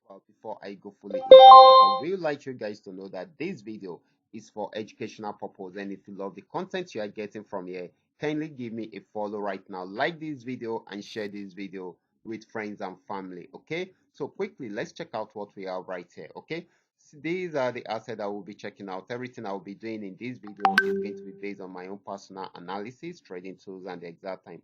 Well, before I go fully into it, I would like you guys to know that this video is for educational purpose, and if you love the content you are getting from here, kindly give me a follow right now, like this video and share this video with friends and family. Okay, so quickly let's check out what we have right here. Okay, so these are the assets I will be checking out. Everything I will be doing in this video is going to be based on my own personal analysis, trading tools, and the exact time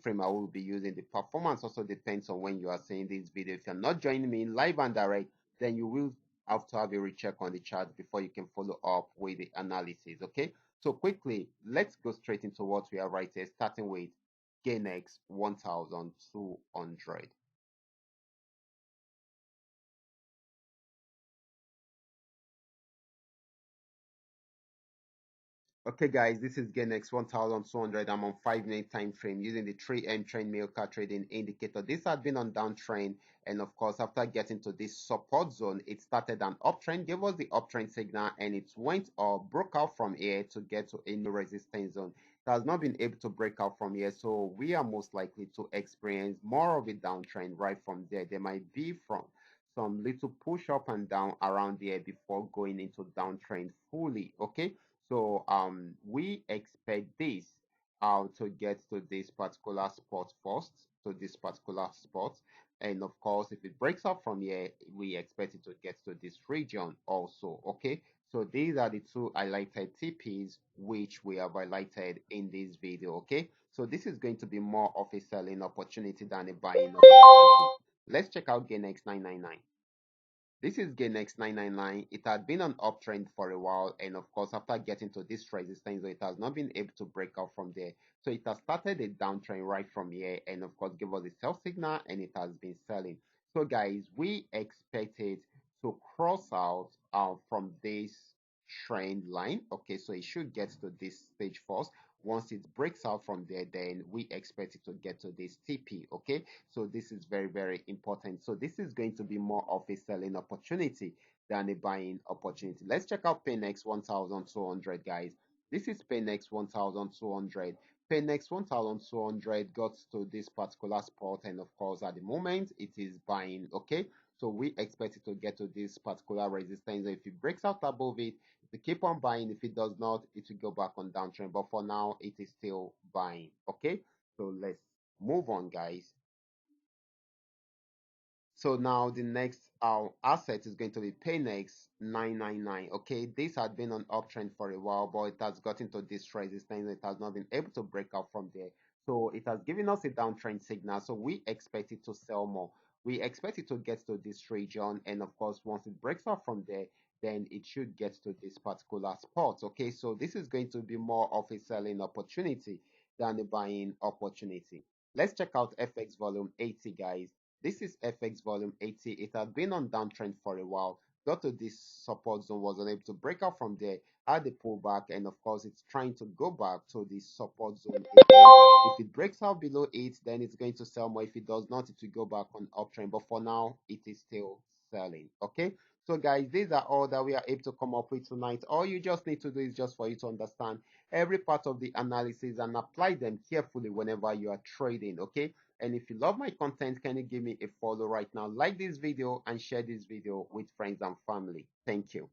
frame I will be using. The performance also depends on when you are seeing this video. If you're not joining me live and direct, then you will have to have a recheck on the chart before you can follow up with the analysis. Okay, so quickly let's go straight into what we are right here, starting with GainX 1200. Okay, guys, this is GainX 1200. I'm on 5 minute time frame using the 3M trend Milka trading indicator. This had been on downtrend, and of course, after getting to this support zone, it started an uptrend, gave us the uptrend signal, and it went or broke out from here to get to a new resistance zone. It has not been able to break out from here, so we are most likely to experience more of a downtrend right from there. There might be from some little push up and down around there before going into downtrend fully. Okay, so we expect this to get to this particular spot first, to this particular spot. And of course, if it breaks up from here, we expect it to get to this region also. Okay, so these are the two highlighted TPs which we have highlighted in this video. Okay, so this is going to be more of a selling opportunity than a buying opportunity. Let's check out GainX 999. This is Ganex 999. It had been on uptrend for a while, and of course, after getting to this resistance, it has not been able to break out from there. So it has started a downtrend right from here, and of course, give us a sell signal, and it has been selling. So, guys, we expect it to cross out from this trend line. Okay, so it should get to this stage first. Once it breaks out from there, then we expect it to get to this TP. Okay, so this is very, very important. So this is going to be more of a selling opportunity than a buying opportunity. Let's check out PNX 1200, guys. This is PNX 1200. PNX 1200 got to this particular spot, and of course, at the moment, it is buying. Okay, so we expect it to get to this particular resistance. If it breaks out above it, to keep on buying. If it does not, it will go back on downtrend, but for now it is still buying. Okay, so let's move on, guys. So now the next asset is going to be Paynex 999. Okay, this had been on uptrend for a while, but it has gotten to this resistance. It has not been able to break out from there. So it has given us a downtrend signal. So we expect it to sell more. We expect it to get to this region, and of course, once it breaks out from there, then it should get to this particular spot. Okay, so this is going to be more of a selling opportunity than a buying opportunity. Let's check out FX volume 80, guys. This is FX volume 80. It had been on downtrend for a while, got to this support zone, was unable to break out from there, had a pullback, and of course, it's trying to go back to the support zone again. If it breaks out below it, then it's going to sell more. If it does not, it will go back on uptrend. But for now, it is still selling. Okay. So, guys, these are all that we are able to come up with tonight. All you just need to do is just for you to understand every part of the analysis and apply them carefully whenever you are trading. Okay. And if you love my content, can you give me a follow right now? Like this video and share this video with friends and family. Thank you.